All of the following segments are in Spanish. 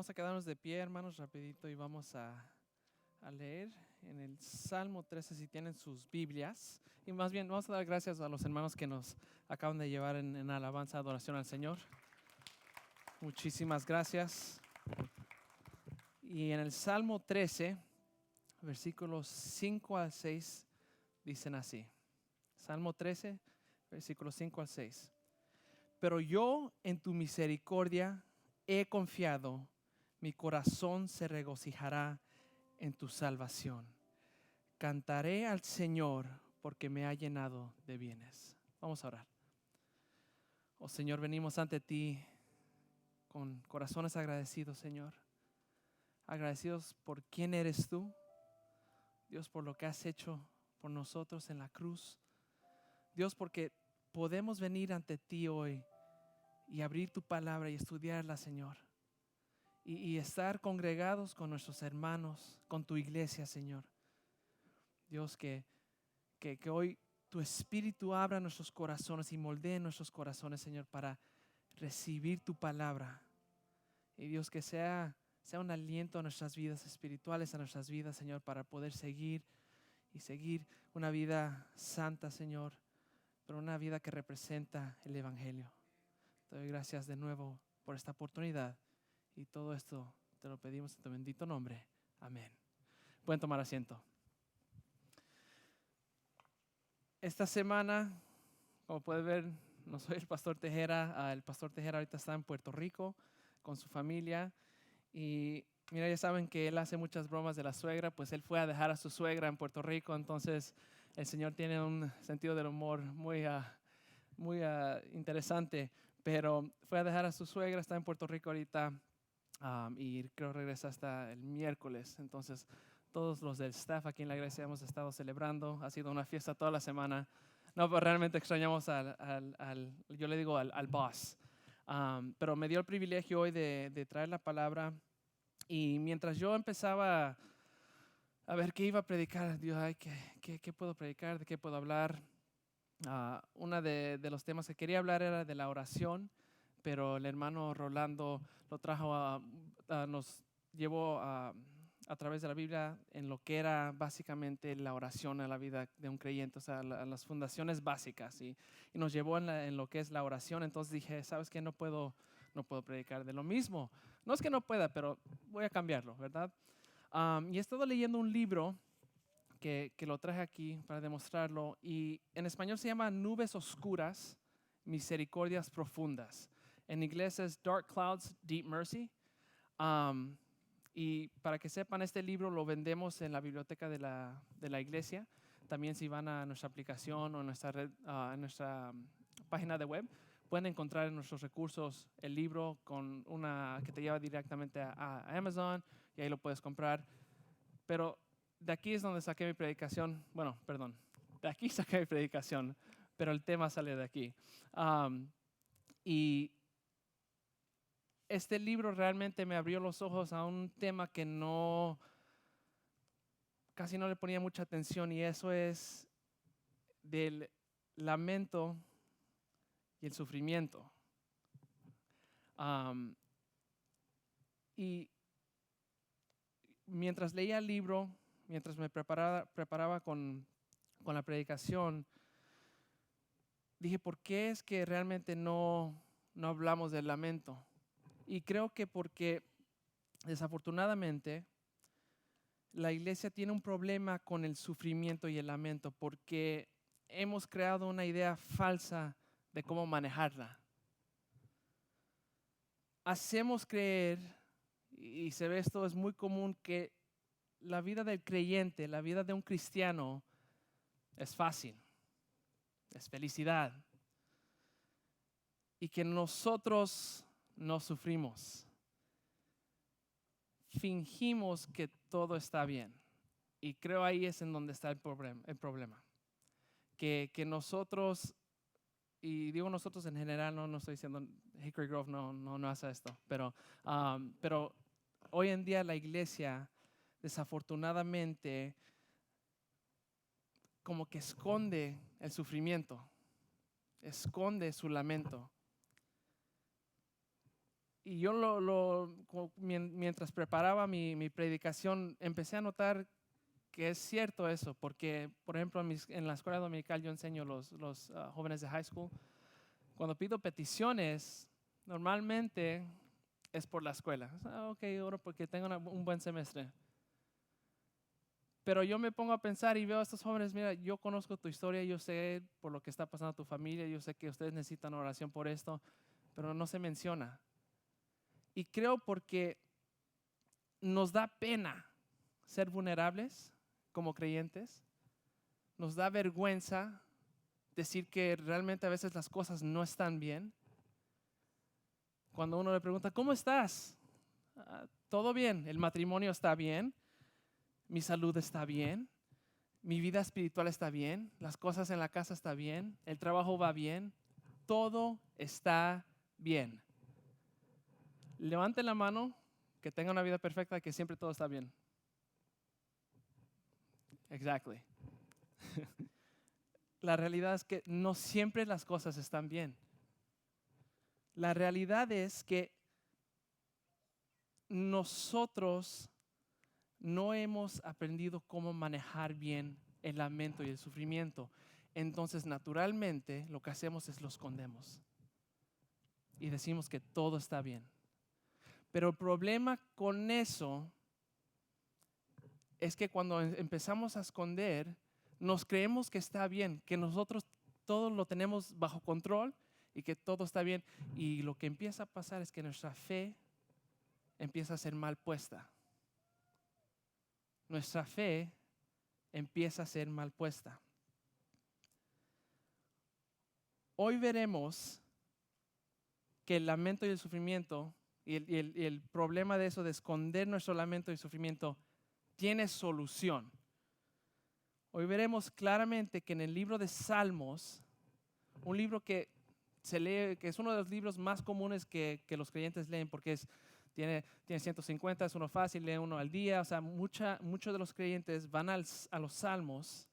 Vamos a quedarnos de pie, hermanos, rapidito y vamos a leer en el Salmo 13 si tienen sus Biblias. Y más bien, vamos a dar gracias a los hermanos que nos acaban de llevar en alabanza, adoración al Señor. Muchísimas gracias. Y en el Salmo 13, versículos 5 al 6, dicen así. Salmo 13, versículos 5 al 6. Pero yo en tu misericordia he confiado, mi corazón se regocijará en tu salvación. Cantaré al Señor porque me ha llenado de bienes. Vamos a orar. Oh Señor, venimos ante ti con corazones agradecidos, Señor. Agradecidos por quién eres tú, Dios, por lo que has hecho por nosotros en la cruz. Dios, porque podemos venir ante ti hoy y abrir tu palabra y estudiarla, Señor. Y estar congregados con nuestros hermanos, con tu iglesia, Señor. Dios, que hoy tu Espíritu abra nuestros corazones y moldee nuestros corazones, Señor, para recibir tu palabra. Y Dios, que sea un aliento a nuestras vidas espirituales, a nuestras vidas, Señor, para poder seguir una vida santa, Señor, pero una vida que representa el Evangelio. Te doy gracias de nuevo por esta oportunidad y todo esto te lo pedimos en tu bendito nombre. Amén. Pueden tomar asiento. Esta semana, como pueden ver, no soy el pastor Tejera. El pastor Tejera ahorita está en Puerto Rico con su familia. Y mira, ya saben que él hace muchas bromas de la suegra, pues él fue a dejar a su suegra en Puerto Rico. Entonces el Señor tiene un sentido del humor muy interesante. Pero fue a dejar a su suegra, está en Puerto Rico ahorita y creo regresa hasta el miércoles. Entonces todos los del staff aquí en la iglesia hemos estado celebrando. Ha sido una fiesta toda la semana. No, pero realmente extrañamos yo le digo al boss. Pero me dio el privilegio hoy de traer la palabra. Y mientras yo empezaba a ver qué iba a predicar, Dios, ay, ¿qué puedo predicar? ¿De qué puedo hablar? Uno de los temas que quería hablar era de la oración, pero el hermano Rolando lo trajo nos llevó a través de la Biblia en lo que era básicamente la oración en la vida de un creyente, o sea, las fundaciones básicas, y nos llevó en lo que es la oración. Entonces dije, ¿sabes qué? No puedo predicar de lo mismo. No es que no pueda, pero voy a cambiarlo, ¿verdad? Y he estado leyendo un libro que lo traje aquí para demostrarlo, y en español se llama Nubes Oscuras, Misericordias Profundas. En inglés es Dark Clouds, Deep Mercy. Y para que sepan, este libro lo vendemos en la biblioteca de la iglesia. También si van a nuestra aplicación o a nuestra página de web, pueden encontrar en nuestros recursos el libro con una que te lleva directamente a Amazon, y ahí lo puedes comprar. Pero de aquí es donde saqué mi predicación. Bueno, perdón, de aquí saqué mi predicación, pero el tema sale de aquí. Y este libro realmente me abrió los ojos a un tema que casi no le ponía mucha atención, y eso es del lamento y el sufrimiento. Y mientras leía el libro, mientras me preparaba con la predicación, dije, ¿por qué es que realmente no hablamos del lamento? Y creo que porque desafortunadamente la iglesia tiene un problema con el sufrimiento y el lamento, porque hemos creado una idea falsa de cómo manejarla. Hacemos creer, y se ve esto, es muy común, que la vida del creyente, la vida de un cristiano es fácil, es felicidad, y que nosotros no sufrimos. Fingimos que todo está bien, y creo ahí es en donde está el problema. Que nosotros, y digo nosotros en general, no estoy diciendo Hickory Grove no hace esto, pero hoy en día la iglesia desafortunadamente como que esconde el sufrimiento, esconde su lamento. Y yo mientras preparaba mi predicación, empecé a notar que es cierto eso, porque, por ejemplo, en la escuela dominical yo enseño los jóvenes de high school. Cuando pido peticiones, normalmente es por la escuela. Ok, oro porque tengo un buen semestre. Pero yo me pongo a pensar y veo a estos jóvenes, mira, yo conozco tu historia, yo sé por lo que está pasando a tu familia, yo sé que ustedes necesitan oración por esto, pero no se menciona. Y creo porque nos da pena ser vulnerables como creyentes, nos da vergüenza decir que realmente a veces las cosas no están bien. Cuando uno le pregunta, ¿cómo estás? Todo bien, el matrimonio está bien, mi salud está bien, mi vida espiritual está bien, las cosas en la casa están bien, el trabajo va bien, todo está bien. Levanten la mano que tenga una vida perfecta, que siempre todo está bien. Exactly. La realidad es que no siempre las cosas están bien. La realidad es que nosotros no hemos aprendido cómo manejar bien el lamento y el sufrimiento. Entonces, naturalmente, lo que hacemos es lo escondemos y decimos que todo está bien. Pero el problema con eso es que cuando empezamos a esconder, nos creemos que está bien, que nosotros todo lo tenemos bajo control y que todo está bien. Y lo que empieza a pasar es que nuestra fe empieza a ser mal puesta. Nuestra fe empieza a ser mal puesta. Hoy veremos que el lamento y el sufrimiento y el problema de eso, de esconder nuestro lamento y sufrimiento, tiene solución. Hoy veremos claramente que en el libro de Salmos, un libro que se lee, que es uno de los libros más comunes que los creyentes leen, porque tiene 150, es uno fácil, lee uno al día. O sea, muchos de los creyentes van a los Salmos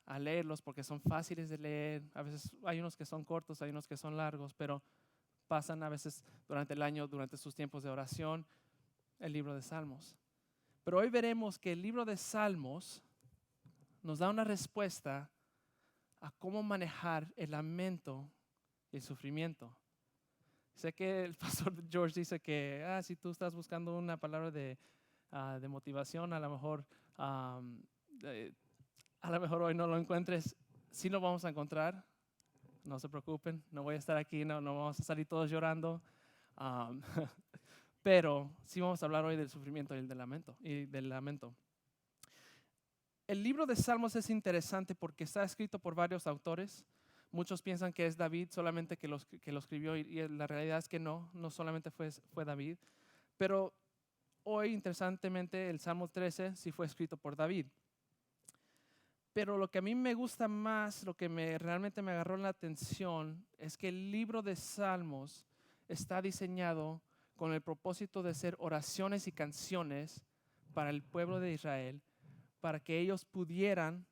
a leerlos porque son fáciles de leer. A veces hay unos que son cortos, hay unos que son largos, pero pasan a veces durante el año, durante sus tiempos de oración, el libro de Salmos. Pero hoy veremos que el libro de Salmos nos da una respuesta a cómo manejar el lamento y el sufrimiento. Sé que el pastor George dice que si tú estás buscando una palabra de motivación, a lo mejor hoy no lo encuentres. Sí lo vamos a encontrar. No se preocupen, no voy a estar aquí, no vamos a salir todos llorando. Pero sí vamos a hablar hoy del sufrimiento y del lamento. El libro de Salmos es interesante porque está escrito por varios autores. Muchos piensan que es David solamente que lo escribió y la realidad es que no solamente fue David. Pero hoy, interesantemente, el Salmo 13 sí fue escrito por David. Pero lo que a mí me gusta más, lo que realmente me agarró la atención, es que el libro de Salmos está diseñado con el propósito de ser oraciones y canciones para el pueblo de Israel, para que ellos pudieran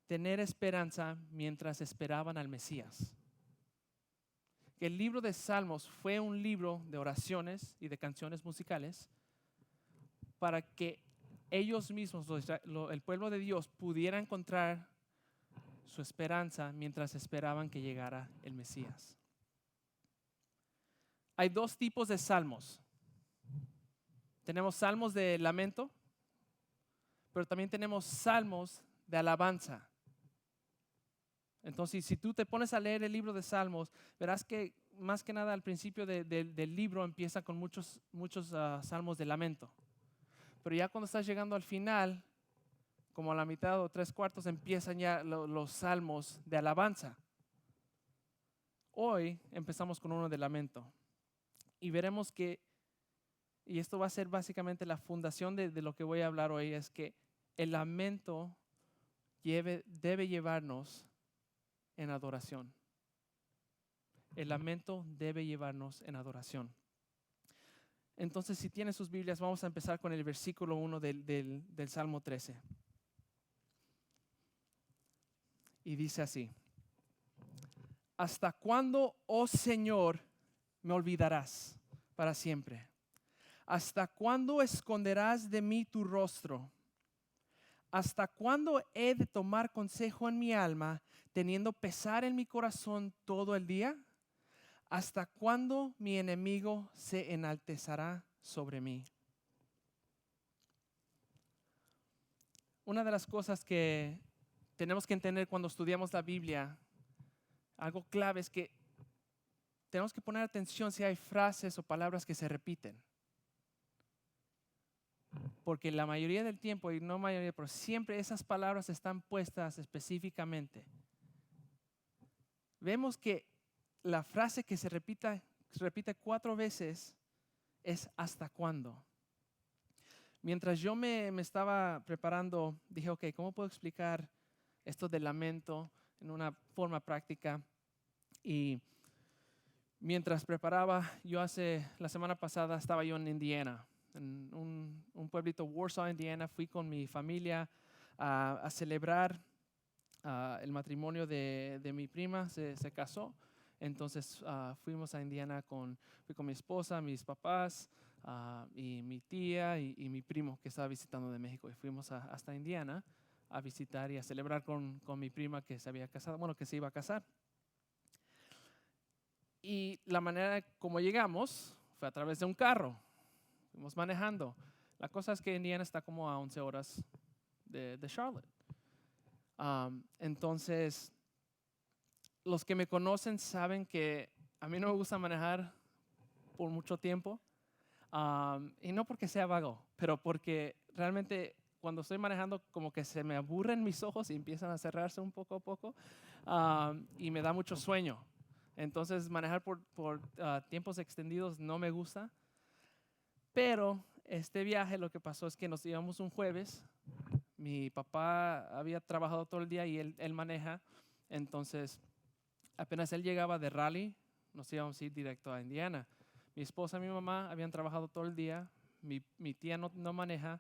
tener esperanza mientras esperaban al Mesías. El libro de Salmos fue un libro de oraciones y de canciones musicales para que ellos mismos, el pueblo de Dios, pudiera encontrar su esperanza mientras esperaban que llegara el Mesías. Hay dos tipos de salmos. Tenemos salmos de lamento, pero también tenemos salmos de alabanza. Entonces, si tú te pones a leer el libro de Salmos, verás que más que nada al principio del libro empieza con muchos salmos de lamento. Pero ya cuando estás llegando al final, como a la mitad o 3/4, empiezan ya los salmos de alabanza. Hoy empezamos con uno de lamento. Y veremos que, y esto va a ser básicamente la fundación de lo que voy a hablar hoy, es que el lamento debe llevarnos en adoración. El lamento debe llevarnos en adoración. Entonces, si tienen sus Biblias, vamos a empezar con el versículo 1 del Salmo 13. Y dice así: ¿Hasta cuándo, oh Señor, me olvidarás para siempre? ¿Hasta cuándo esconderás de mí tu rostro? ¿Hasta cuándo he de tomar consejo en mi alma, teniendo pesar en mi corazón todo el día? ¿Hasta cuándo mi enemigo se enaltecerá sobre mí? Una de las cosas que tenemos que entender cuando estudiamos la Biblia, algo clave es que tenemos que poner atención si hay frases o palabras que se repiten. Porque la mayoría del tiempo, y no mayoría, pero siempre esas palabras están puestas específicamente. Vemos que la frase que se repite 4 veces es ¿hasta cuándo? Mientras yo me estaba preparando, dije, ok, ¿cómo puedo explicar esto del lamento en una forma práctica? Y mientras preparaba, la semana pasada estaba yo en Indiana, en un pueblito, Warsaw, Indiana. Fui con mi familia a celebrar el matrimonio de mi prima, se casó. Entonces fuimos a Indiana fui con mi esposa, mis papás y mi tía y mi primo que estaba visitando de México. Y fuimos hasta Indiana a visitar y a celebrar con mi prima que se había casado, bueno, que se iba a casar. Y la manera como llegamos fue a través de un carro. Fuimos manejando. La cosa es que Indiana está como a 11 horas de Charlotte. Entonces, los que me conocen saben que a mí no me gusta manejar por mucho tiempo. Y no porque sea vago, pero porque realmente cuando estoy manejando como que se me aburren mis ojos y empiezan a cerrarse un poco a poco y me da mucho sueño. Entonces manejar por tiempos extendidos no me gusta. Pero este viaje lo que pasó es que nos íbamos un jueves. Mi papá había trabajado todo el día y él maneja. Entonces apenas él llegaba de rally, nos íbamos a ir directo a Indiana. Mi esposa y mi mamá habían trabajado todo el día. Mi tía no maneja.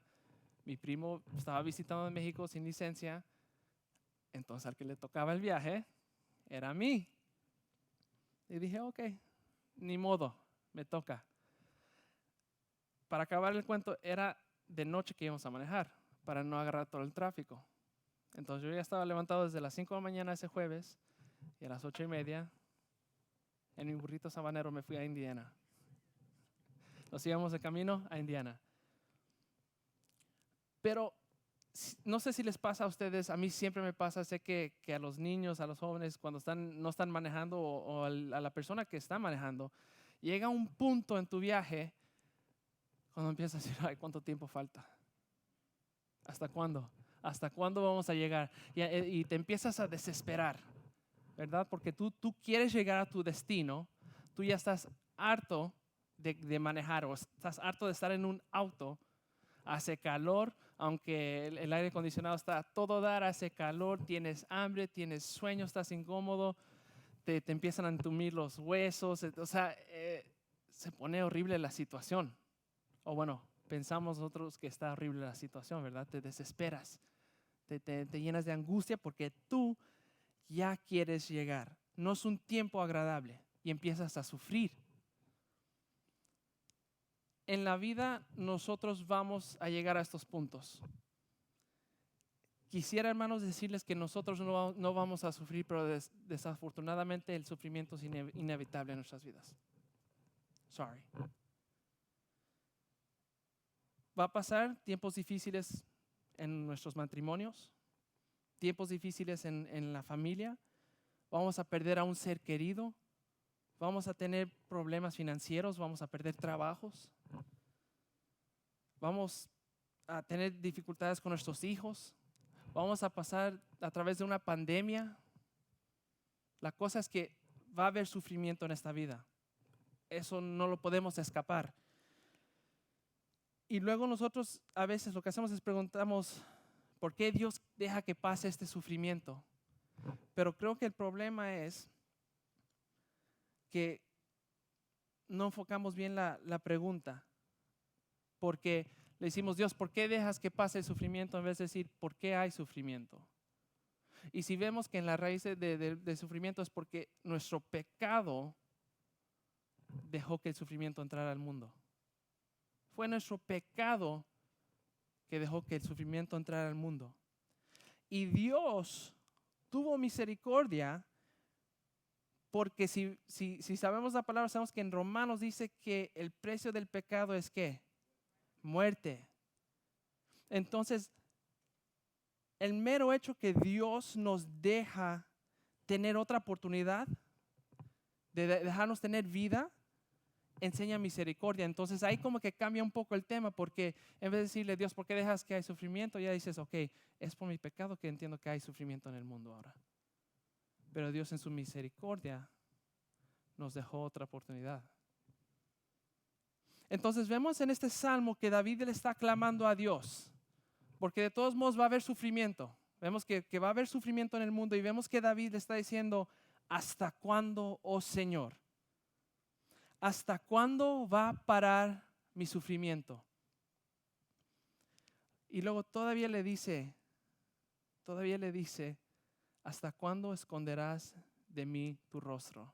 Mi primo estaba visitando en México sin licencia. Entonces al que le tocaba el viaje era a mí. Y dije, ok, ni modo, me toca. Para acabar el cuento, era de noche que íbamos a manejar, para no agarrar todo el tráfico. Entonces yo ya estaba levantado desde las 5 de la mañana ese jueves, y a las 8:30, en mi burrito sabanero me fui a Indiana. Nos íbamos de camino a Indiana. Pero no sé si les pasa a ustedes, a mí siempre me pasa, sé que a los niños, a los jóvenes, cuando no están manejando o a la persona que está manejando, llega un punto en tu viaje cuando empiezas a decir, ay, ¿cuánto tiempo falta? ¿Hasta cuándo? ¿Hasta cuándo vamos a llegar? Y te empiezas a desesperar, ¿verdad? Porque tú quieres llegar a tu destino, tú ya estás harto de manejar o estás harto de estar en un auto, hace calor, aunque el aire acondicionado está a todo dar, hace calor, tienes hambre, tienes sueño, estás incómodo, te empiezan a entumir los huesos, o sea, se pone horrible la situación. O bueno, pensamos nosotros que está horrible la situación, ¿verdad? Te desesperas, te llenas de angustia porque tú ya quieres llegar. No es un tiempo agradable y empiezas a sufrir. En la vida nosotros vamos a llegar a estos puntos. Quisiera, hermanos, decirles que nosotros no vamos a sufrir, pero desafortunadamente el sufrimiento es inevitable en nuestras vidas. Sorry. Va a pasar tiempos difíciles en nuestros matrimonios, tiempos difíciles en la familia, vamos a perder a un ser querido, vamos a tener problemas financieros, vamos a perder trabajos, vamos a tener dificultades con nuestros hijos, vamos a pasar a través de una pandemia. La cosa es que va a haber sufrimiento en esta vida. Eso no lo podemos escapar. Y luego nosotros a veces lo que hacemos es preguntamos, ¿por qué Dios deja que pase este sufrimiento? Pero creo que el problema es que no enfocamos bien la pregunta. Porque le decimos, Dios, ¿por qué dejas que pase el sufrimiento? En vez de decir, ¿por qué hay sufrimiento? Y si vemos que en la raíz del sufrimiento es porque nuestro pecado dejó que el sufrimiento entrara al mundo. Fue nuestro pecado que dejó que el sufrimiento entrara al mundo. Y Dios tuvo misericordia porque si sabemos la palabra, sabemos que en Romanos dice que el precio del pecado es ¿qué? Muerte. Entonces, el mero hecho que Dios nos deja tener otra oportunidad de dejarnos tener vida, enseña misericordia. Entonces ahí como que cambia un poco el tema, porque en vez de decirle, Dios, ¿por qué dejas que hay sufrimiento? Ya dices, ok, es por mi pecado que entiendo que hay sufrimiento en el mundo ahora. Pero Dios en su misericordia nos dejó otra oportunidad. Entonces vemos en este salmo que David le está clamando a Dios, porque de todos modos va a haber sufrimiento. Vemos que va a haber sufrimiento en el mundo y vemos que David le está diciendo, ¿hasta cuándo, oh Señor? ¿Hasta cuándo va a parar mi sufrimiento? Y luego todavía le dice, ¿hasta cuándo esconderás de mí tu rostro?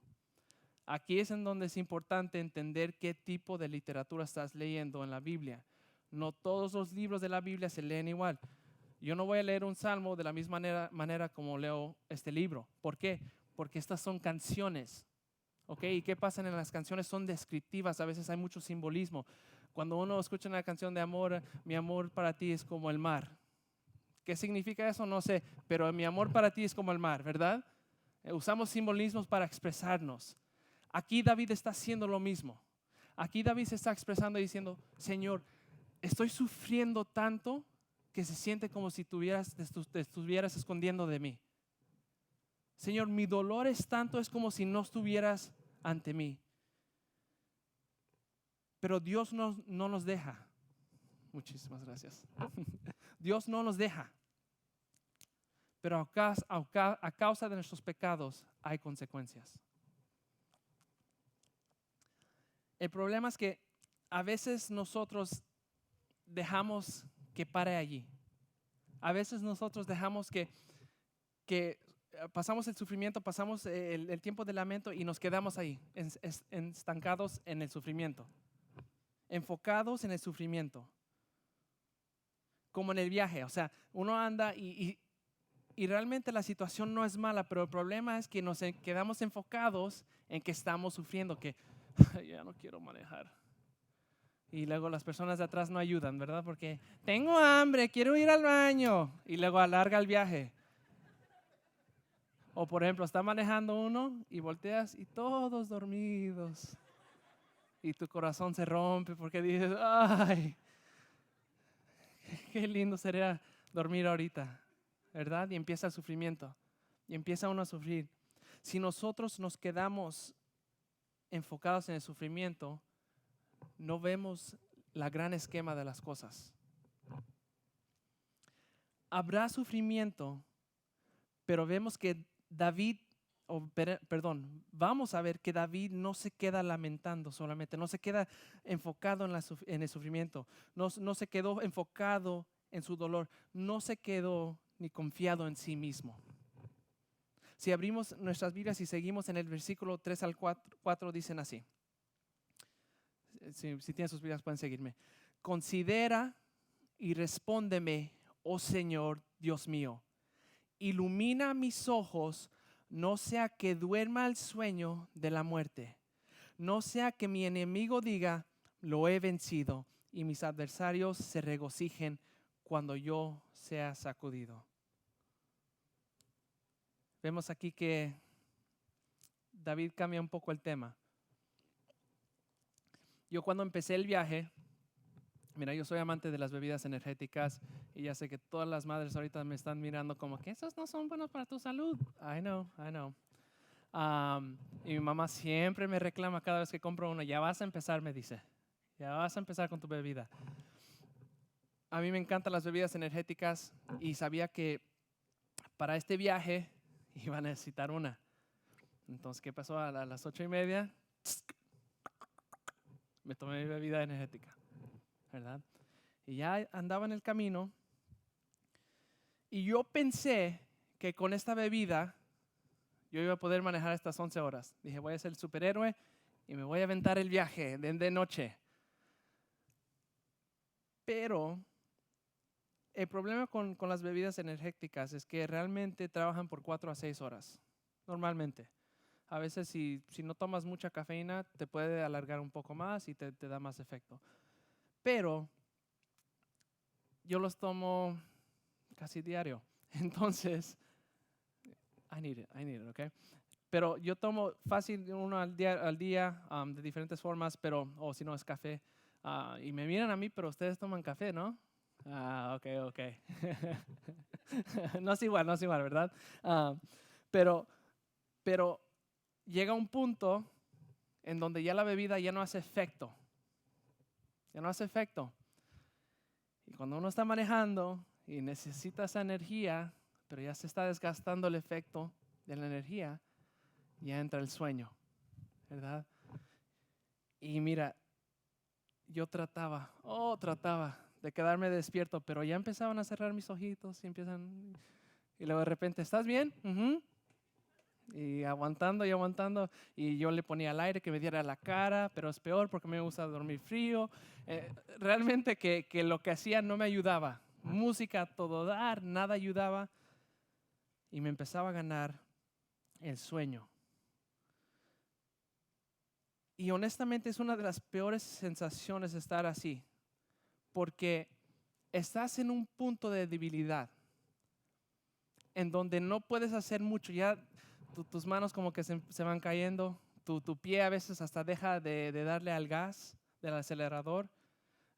Aquí es en donde es importante entender qué tipo de literatura estás leyendo en la Biblia. No todos los libros de la Biblia se leen igual. Yo no voy a leer un salmo de la misma manera como leo este libro. ¿Por qué? Porque estas son canciones. ¿Ok? ¿Y qué pasa en las canciones? Son descriptivas, a veces hay mucho simbolismo. Cuando uno escucha una canción de amor, mi amor para ti es como el mar. ¿Qué significa eso? No sé, pero mi amor para ti es como el mar, ¿verdad? Usamos simbolismos para expresarnos. Aquí David está haciendo lo mismo. Aquí David se está expresando y diciendo, Señor, estoy sufriendo tanto que se siente como si te estuvieras escondiendo de mí. Señor, mi dolor es tanto, es como si no estuvieras ante mí. Pero Dios no nos deja. Muchísimas gracias. Dios no nos deja. Pero a causa de nuestros pecados hay consecuencias. El problema es que a veces nosotros dejamos que pare allí. A veces nosotros dejamos que pasamos el sufrimiento, pasamos el tiempo de lamento y nos quedamos ahí, estancados en el sufrimiento, enfocados en el sufrimiento. Como en el viaje, o sea, uno anda y realmente la situación no es mala, pero el problema es que nos quedamos enfocados en que estamos sufriendo, que ya no quiero manejar. Y luego las personas de atrás no ayudan, ¿verdad? Porque tengo hambre, quiero ir al baño. Y luego alarga el viaje. O por ejemplo, está manejando uno y volteas y todos dormidos. Y tu corazón se rompe porque dices, ay, qué lindo sería dormir ahorita, ¿verdad? Y empieza el sufrimiento. Y empieza uno a sufrir. Si nosotros nos quedamos enfocados en el sufrimiento, no vemos la gran esquema de las cosas. Habrá sufrimiento, pero vemos que vamos a ver que David no se queda lamentando solamente, no se queda enfocado en el sufrimiento, no se quedó enfocado en su dolor, no se quedó ni confiado en sí mismo. Si abrimos nuestras Biblias y seguimos en el versículo 3 al 4 dicen así. Si tienen sus Biblias pueden seguirme. Considera y respóndeme, oh Señor, Dios mío. Ilumina mis ojos, no sea que duerma el sueño de la muerte. No sea que mi enemigo diga, lo he vencido, y mis adversarios se regocijen cuando yo sea sacudido. Vemos aquí que David cambia un poco el tema. Yo cuando empecé el viaje, mira, yo soy amante de las bebidas energéticas y ya sé que todas las madres ahorita me están mirando como que esos no son buenos para tu salud. I know. Y mi mamá siempre me reclama cada vez que compro una, ya vas a empezar, me dice, ya vas a empezar con tu bebida. A mí me encantan las bebidas energéticas y sabía que para este viaje iba a necesitar una. Entonces, ¿qué pasó? A las 8:30 me tomé mi bebida energética, ¿verdad? Y ya andaba en el camino y yo pensé que con esta bebida yo iba a poder manejar estas 11 horas. Dije, voy a ser el superhéroe y me voy a aventar el viaje de noche. Pero el problema con las bebidas energéticas es que realmente trabajan por 4 a 6 horas, normalmente. A veces si no tomas mucha cafeína, te puede alargar un poco más y te da más efecto. Pero yo los tomo casi diario. Entonces, I need it, ¿ok? Pero yo tomo fácil uno al día de diferentes formas, pero, o si no es café. Y me miran a mí, pero ustedes toman café, ¿no? Ok. No es igual, ¿verdad? Pero llega un punto en donde ya la bebida ya no hace efecto. Ya no hace efecto. Y cuando uno está manejando y necesita esa energía, pero ya se está desgastando el efecto de la energía, ya entra el sueño, ¿verdad? Y mira, yo trataba de quedarme despierto, pero ya empezaban a cerrar mis ojitos y luego de repente, ¿estás bien? Ujú. Y aguantando, y yo le ponía el aire que me diera la cara, pero es peor porque me gusta dormir frío. Realmente que lo que hacía no me ayudaba. Música a todo dar, nada ayudaba. Y me empezaba a ganar el sueño. Y honestamente es una de las peores sensaciones estar así, porque estás en un punto de debilidad, en donde no puedes hacer mucho, ya tus manos como que se van cayendo, tu pie a veces hasta deja de darle al gas del acelerador,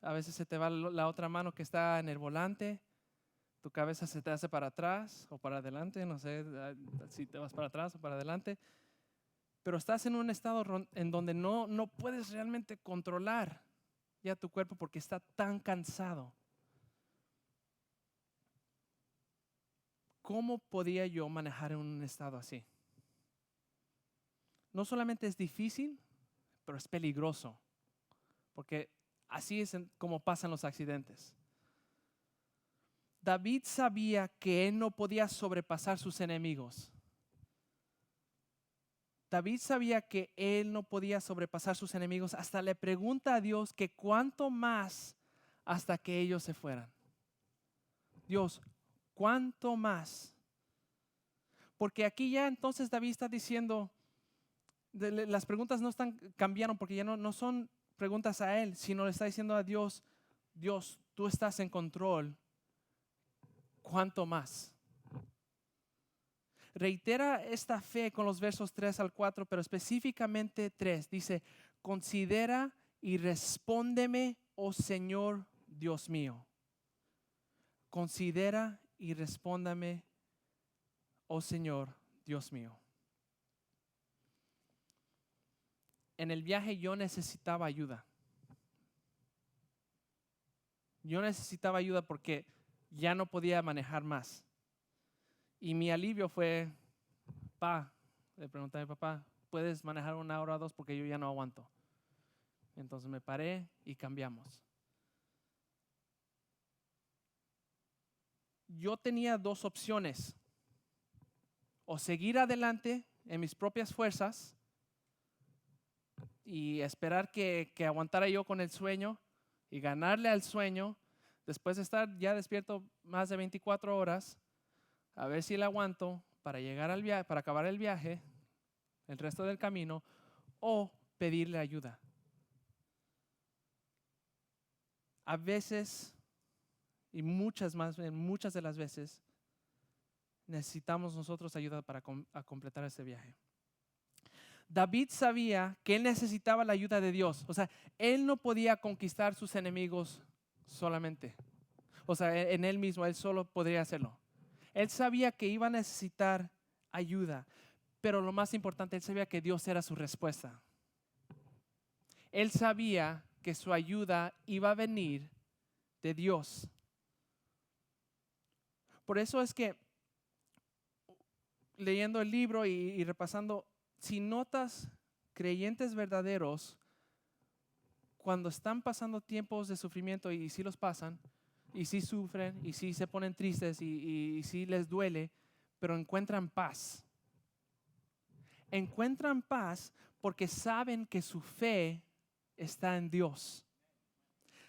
a veces se te va la otra mano que está en el volante, tu cabeza se te hace para atrás o para adelante, no sé si te vas para atrás o para adelante, pero estás en un estado en donde no puedes realmente controlar ya tu cuerpo porque está tan cansado. ¿Cómo podía yo manejar en un estado así? No solamente es difícil, pero es peligroso, porque así es como pasan los accidentes. David sabía que él no podía sobrepasar sus enemigos. David sabía que él no podía sobrepasar sus enemigos. Hasta le pregunta a Dios que cuánto más hasta que ellos se fueran. Dios, ¿cuánto más? Porque aquí ya entonces David está diciendo, las preguntas no cambiaron porque ya no son preguntas a él, sino le está diciendo a Dios, Dios, tú estás en control. ¿Cuánto más? Reitera esta fe con los versos 3 al 4, pero específicamente 3. Dice, considera y respóndeme, oh Señor Dios mío. Considera y respóndame, oh Señor Dios mío. En el viaje yo necesitaba ayuda. Yo necesitaba ayuda porque ya no podía manejar más. Y mi alivio fue, le pregunté a mi papá, ¿puedes manejar 1 hora o 2 porque yo ya no aguanto? Entonces me paré y cambiamos. Yo tenía 2 opciones. O seguir adelante en mis propias fuerzas y esperar que aguantara yo con el sueño y ganarle al sueño, después de estar ya despierto más de 24 horas, a ver si le aguanto para llegar al viaje, para acabar el viaje, el resto del camino, o pedirle ayuda. A veces, y muchas de las veces, necesitamos nosotros ayuda para completar este viaje. David sabía que él necesitaba la ayuda de Dios. O sea, él no podía conquistar sus enemigos solamente. O sea, en él mismo, él solo podría hacerlo. Él sabía que iba a necesitar ayuda, pero lo más importante, él sabía que Dios era su respuesta. Él sabía que su ayuda iba a venir de Dios. Por eso es que leyendo el libro y repasando, si notas creyentes verdaderos, cuando están pasando tiempos de sufrimiento y sí los pasan, y sí sufren, y sí se ponen tristes, y sí les duele, pero encuentran paz. encuentran paz porque saben que su fe está en Dios.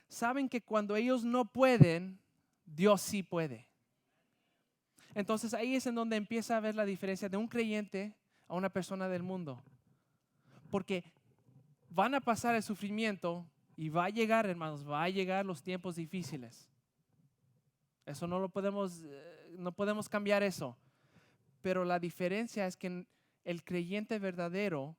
Saben que cuando ellos no pueden, Dios sí puede. Entonces ahí es en donde empieza a ver la diferencia de un creyente a una persona del mundo. Porque van a pasar el sufrimiento y va a llegar, hermanos, va a llegar los tiempos difíciles. Eso no podemos cambiar eso. Pero la diferencia es que el creyente verdadero,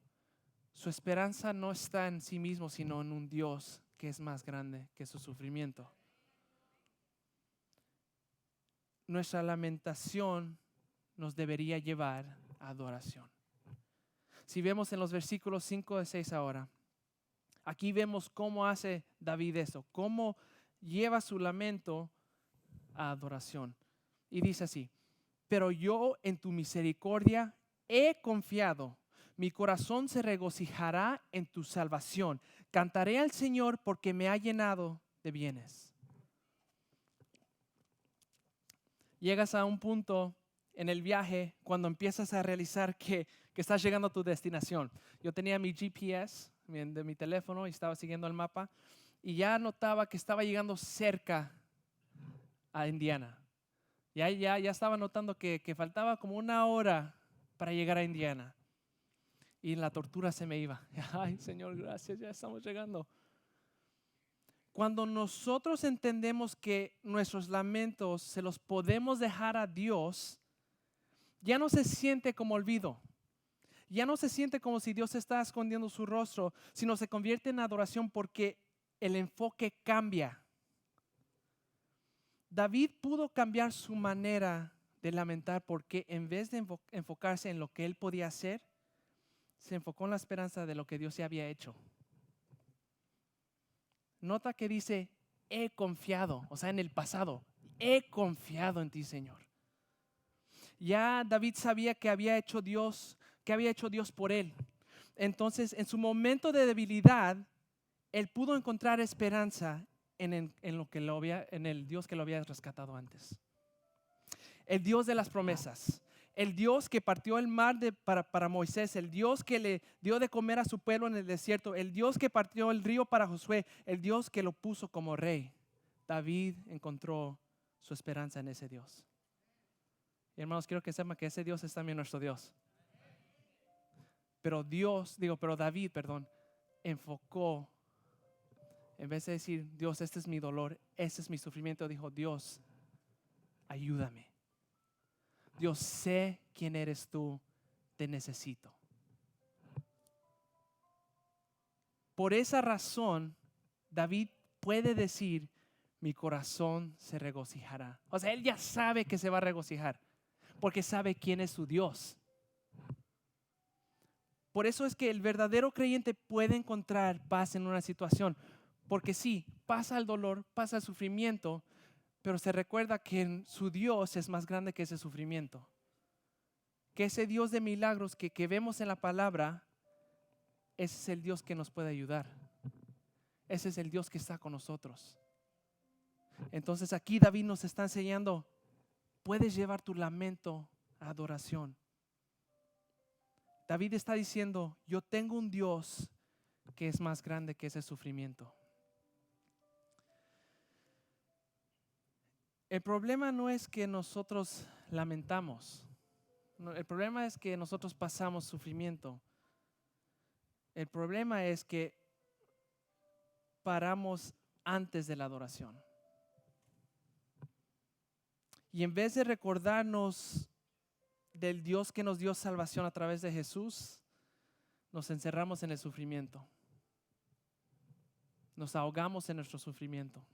su esperanza no está en sí mismo, sino en un Dios que es más grande que su sufrimiento. Nuestra lamentación nos debería llevar a adoración. Si vemos en los versículos 5 de 6 ahora, aquí vemos cómo hace David eso, cómo lleva su lamento a adoración. Y dice así: pero yo en tu misericordia he confiado. Mi corazón se regocijará en tu salvación. Cantaré al Señor porque me ha llenado de bienes. Llegas a un punto en el viaje cuando empiezas a realizar que estás llegando a tu destinación. Yo tenía mi GPS de mi teléfono y estaba siguiendo el mapa y ya notaba que estaba llegando cerca a Indiana. Ya estaba notando que faltaba como 1 hora para llegar a Indiana. Y la tortura se me iba. Ay, Señor, gracias, ya estamos llegando. Cuando nosotros entendemos que nuestros lamentos se los podemos dejar a Dios, ya no se siente como olvido. Ya no se siente como si Dios está escondiendo su rostro, sino se convierte en adoración porque el enfoque cambia. David pudo cambiar su manera de lamentar porque en vez de enfocarse en lo que él podía hacer, se enfocó en la esperanza de lo que Dios ya había hecho. Nota que dice, he confiado, o sea, en el pasado, he confiado en ti, Señor. Ya David sabía que había hecho Dios por él. Entonces, en su momento de debilidad, él pudo encontrar esperanza en el Dios que lo había rescatado antes. El Dios de las promesas. El Dios que partió el mar para Moisés, el Dios que le dio de comer a su pueblo en el desierto, el Dios que partió el río para Josué, el Dios que lo puso como rey. David encontró su esperanza en ese Dios. Y hermanos, quiero que sepan que ese Dios es también nuestro Dios. Pero David, enfocó, en vez de decir, Dios, este es mi dolor, este es mi sufrimiento, dijo, Dios, ayúdame. Dios, sé quién eres tú, te necesito. Por esa razón, David puede decir, mi corazón se regocijará. O sea, él ya sabe que se va a regocijar, porque sabe quién es su Dios. Por eso es que el verdadero creyente puede encontrar paz en una situación, porque sí, pasa el dolor, pasa el sufrimiento, pero se recuerda que su Dios es más grande que ese sufrimiento. Que ese Dios de milagros que vemos en la palabra, ese es el Dios que nos puede ayudar. Ese es el Dios que está con nosotros. Entonces aquí David nos está enseñando, puedes llevar tu lamento a adoración. David está diciendo, yo tengo un Dios que es más grande que ese sufrimiento. El problema no es que nosotros lamentamos. El problema es que nosotros pasamos sufrimiento. El problema es que paramos antes de la adoración. Y en vez de recordarnos del Dios que nos dio salvación a través de Jesús, nos encerramos en el sufrimiento. Nos ahogamos en nuestro sufrimiento.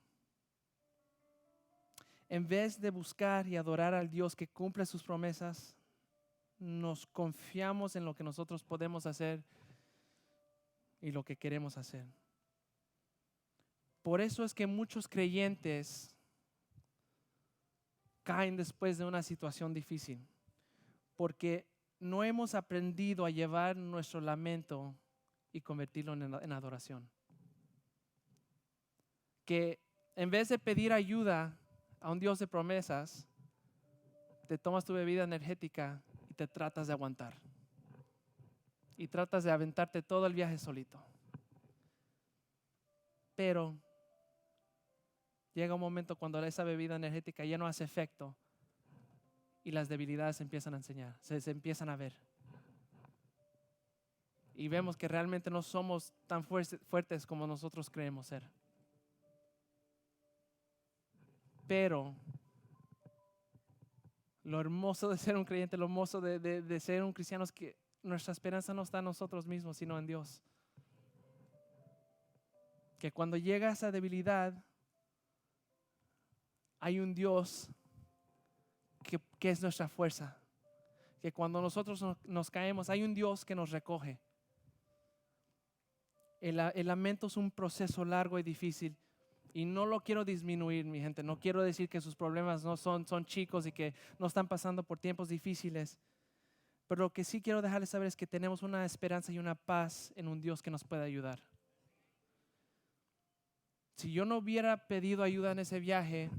En vez de buscar y adorar al Dios que cumple sus promesas, nos confiamos en lo que nosotros podemos hacer y lo que queremos hacer. Por eso es que muchos creyentes caen después de una situación difícil, porque no hemos aprendido a llevar nuestro lamento y convertirlo en adoración. Que en vez de pedir ayuda a un Dios de promesas, te tomas tu bebida energética y te tratas de aguantar. y tratas de aventarte todo el viaje solito. Pero llega un momento cuando esa bebida energética ya no hace efecto y las debilidades se empiezan a enseñar, se empiezan a ver. Y vemos que realmente no somos tan fuertes como nosotros creemos ser. Pero lo hermoso de ser un creyente, lo hermoso de ser un cristiano es que nuestra esperanza no está en nosotros mismos, sino en Dios. Que cuando llega esa debilidad, hay un Dios que es nuestra fuerza. Que cuando nosotros nos caemos, hay un Dios que nos recoge. El lamento es un proceso largo y difícil. Y no lo quiero disminuir, mi gente. No quiero decir que sus problemas no son chicos y que no están pasando por tiempos difíciles. Pero lo que sí quiero dejarles saber es que tenemos una esperanza y una paz en un Dios que nos puede ayudar. Si yo no hubiera pedido ayuda en ese viaje,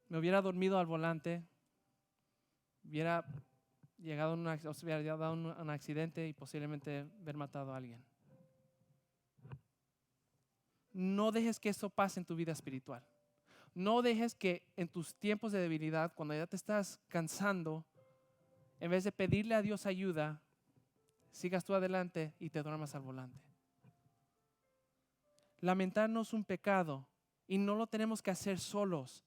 me hubiera dormido al volante, hubiera dado un accidente y posiblemente haber matado a alguien. No dejes que eso pase en tu vida espiritual. No dejes que en tus tiempos de debilidad, cuando ya te estás cansando, en vez de pedirle a Dios ayuda, sigas tú adelante y te duermas al volante. Lamentar no es un pecado y no lo tenemos que hacer solos.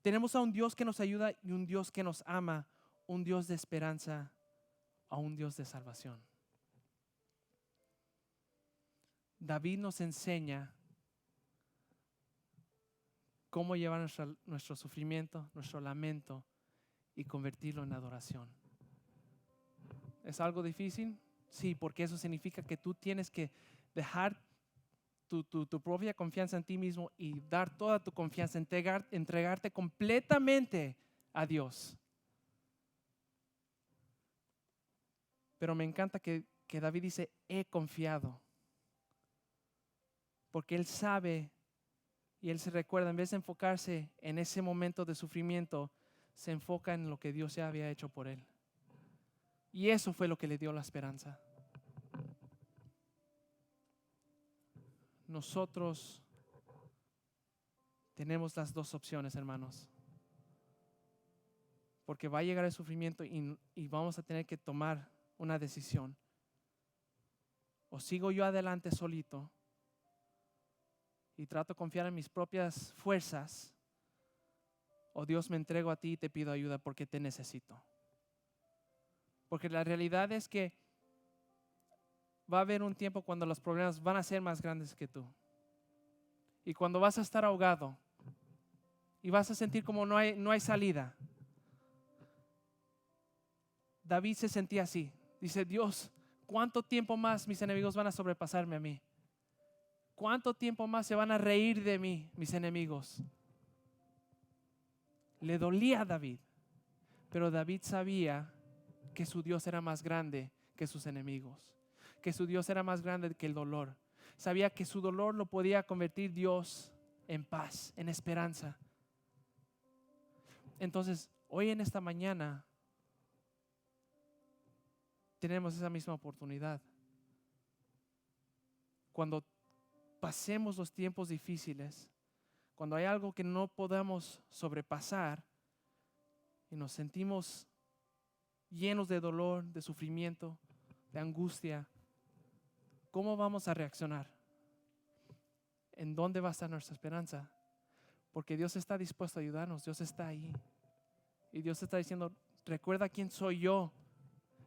Tenemos a un Dios que nos ayuda y un Dios que nos ama, un Dios de esperanza, a un Dios de salvación. David nos enseña cómo llevar nuestro sufrimiento, nuestro lamento y convertirlo en adoración. ¿Es algo difícil? Sí, porque eso significa que tú tienes que dejar tu propia confianza en ti mismo y dar toda tu confianza, entregarte completamente a Dios. Pero me encanta que David dice, he confiado. Porque él sabe y él se recuerda, en vez de enfocarse en ese momento de sufrimiento, se enfoca en lo que Dios ya había hecho por él. Y eso fue lo que le dio la esperanza. Nosotros tenemos las dos opciones, hermanos. Porque va a llegar el sufrimiento y vamos a tener que tomar una decisión. O sigo yo adelante solito y trato de confiar en mis propias fuerzas, o Dios me entrego a ti y te pido ayuda porque te necesito. Porque la realidad es que va a haber un tiempo cuando los problemas van a ser más grandes que tú. Y cuando vas a estar ahogado y vas a sentir como no hay salida. David se sentía así. Dice, Dios, ¿cuánto tiempo más mis enemigos van a sobrepasarme a mí? ¿Cuánto tiempo más se van a reír de mí mis enemigos? Le dolía a David, pero David sabía que su Dios era más grande que sus enemigos, que su Dios era más grande que el dolor. Sabía que su dolor lo podía convertir Dios en paz, en esperanza. Entonces, hoy en esta mañana tenemos esa misma oportunidad. Cuando pasemos los tiempos difíciles, cuando hay algo que no podamos sobrepasar y nos sentimos llenos de dolor, de sufrimiento, de angustia, ¿cómo vamos a reaccionar? ¿En dónde va a estar nuestra esperanza? Porque Dios está dispuesto a ayudarnos, Dios está ahí. Y Dios está diciendo, recuerda quién soy yo.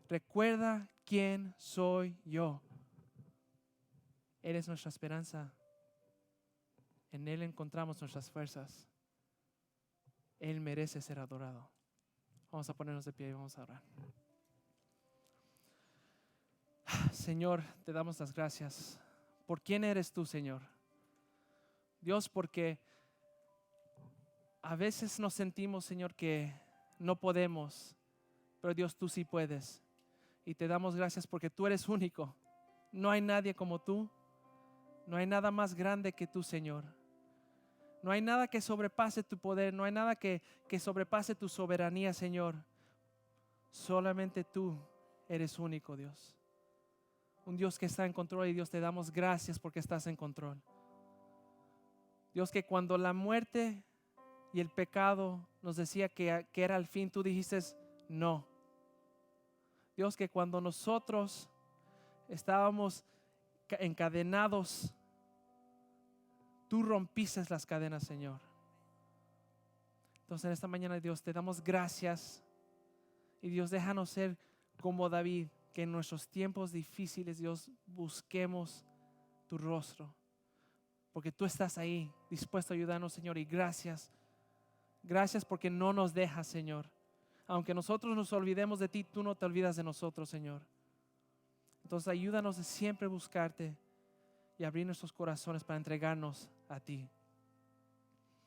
Recuerda quién soy yo. Eres nuestra esperanza. En Él encontramos nuestras fuerzas. Él merece ser adorado. Vamos a ponernos de pie y vamos a orar. Señor, te damos las gracias. ¿Por quién eres tú, Señor? Dios, porque a veces nos sentimos, Señor, que no podemos, pero Dios, tú sí puedes. Y te damos gracias porque tú eres único. No hay nadie como tú. No hay nada más grande que tú, Señor. No hay nada que sobrepase tu poder. No hay nada que sobrepase tu soberanía, Señor. Solamente tú eres único, Dios. Un Dios que está en control, y Dios, te damos gracias porque estás en control. Dios, que cuando la muerte y el pecado nos decía que era el fin, tú dijiste no. Dios, que cuando nosotros estábamos encadenados, tú rompiste las cadenas, Señor. Entonces en esta mañana, Dios, te damos gracias. Y Dios, déjanos ser como David, que en nuestros tiempos difíciles, Dios, busquemos tu rostro. Porque tú estás ahí, dispuesto a ayudarnos, Señor. Y gracias. Gracias porque no nos dejas, Señor. Aunque nosotros nos olvidemos de ti, tú no te olvidas de nosotros, Señor. Entonces ayúdanos a siempre buscarte y abrir nuestros corazones para entregarnos a ti.